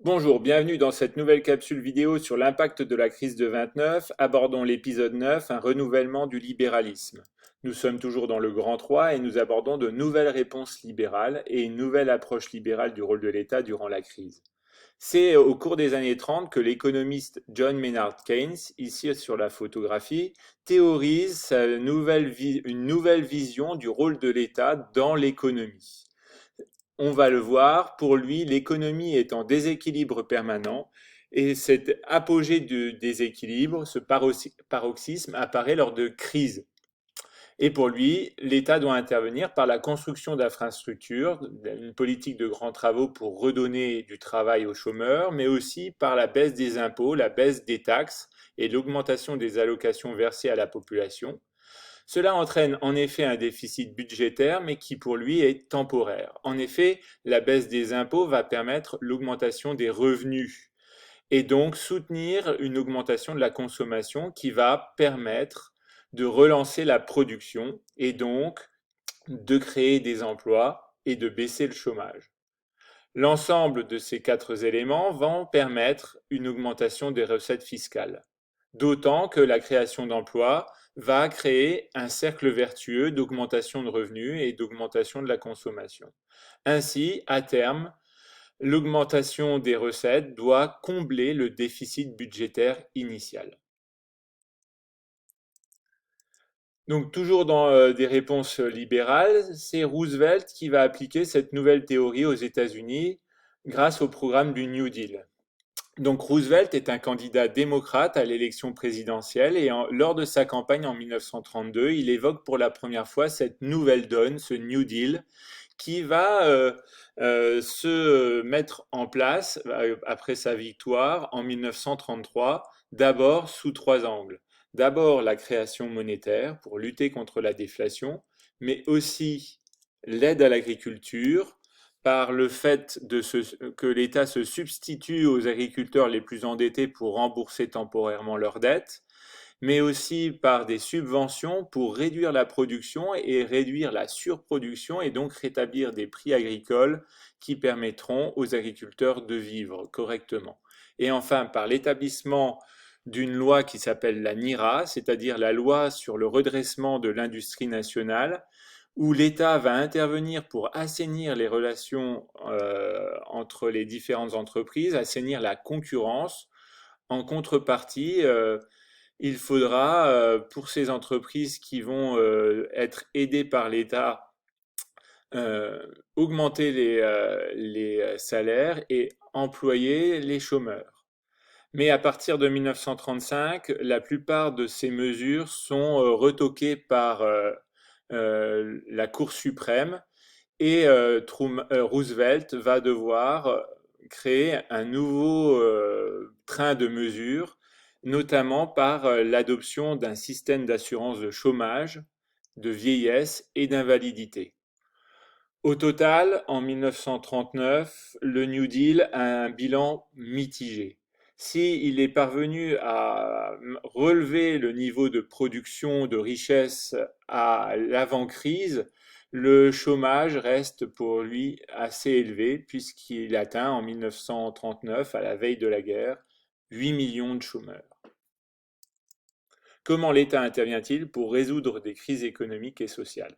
Bonjour, bienvenue dans cette nouvelle capsule vidéo sur l'impact de la crise de 29. Abordons l'épisode 9, un renouvellement du libéralisme. Nous sommes toujours dans le Grand 3 et nous abordons de nouvelles réponses libérales et une nouvelle approche libérale du rôle de l'État durant la crise. C'est au cours des années 30 que l'économiste John Maynard Keynes, ici sur la photographie, théorise une nouvelle vision du rôle de l'État dans l'économie. On va le voir, pour lui, l'économie est en déséquilibre permanent et cet apogée de déséquilibre, ce paroxysme apparaît lors de crises. Et pour lui, l'État doit intervenir par la construction d'infrastructures, une politique de grands travaux pour redonner du travail aux chômeurs, mais aussi par la baisse des impôts, la baisse des taxes et l'augmentation des allocations versées à la population. Cela entraîne en effet un déficit budgétaire, mais qui pour lui est temporaire. En effet, la baisse des impôts va permettre l'augmentation des revenus et donc soutenir une augmentation de la consommation qui va permettre de relancer la production et donc de créer des emplois et de baisser le chômage. L'ensemble de ces quatre éléments vont permettre une augmentation des recettes fiscales. D'autant que la création d'emplois va créer un cercle vertueux d'augmentation de revenus et d'augmentation de la consommation. Ainsi, à terme, l'augmentation des recettes doit combler le déficit budgétaire initial. Donc toujours dans des réponses libérales, c'est Roosevelt qui va appliquer cette nouvelle théorie aux États-Unis grâce au programme du New Deal. Donc Roosevelt est un candidat démocrate à l'élection présidentielle et lors de sa campagne en 1932, il évoque pour la première fois cette nouvelle donne, ce New Deal, qui va se mettre en place après sa victoire en 1933, d'abord sous trois angles. D'abord la création monétaire pour lutter contre la déflation, mais aussi l'aide à l'agriculture par le fait que l'État se substitue aux agriculteurs les plus endettés pour rembourser temporairement leurs dettes, mais aussi par des subventions pour réduire la production et réduire la surproduction et donc rétablir des prix agricoles qui permettront aux agriculteurs de vivre correctement. Et enfin, par l'établissement d'une loi qui s'appelle la NIRA, c'est-à-dire la loi sur le redressement de l'industrie nationale, où l'État va intervenir pour assainir les relations entre les différentes entreprises, assainir la concurrence. En contrepartie, il faudra, pour ces entreprises qui vont être aidées par l'État, euh, augmenter les salaires et employer les chômeurs. Mais à partir de 1935, la plupart de ces mesures sont retoquées par la Cour suprême et Roosevelt va devoir créer un nouveau train de mesures, notamment par l'adoption d'un système d'assurance de chômage, de vieillesse et d'invalidité. Au total, en 1939, le New Deal a un bilan mitigé. S'il est parvenu à relever le niveau de production de richesse à l'avant-crise, le chômage reste pour lui assez élevé puisqu'il atteint en 1939, à la veille de la guerre, 8 millions de chômeurs. Comment l'État intervient-il pour résoudre des crises économiques et sociales?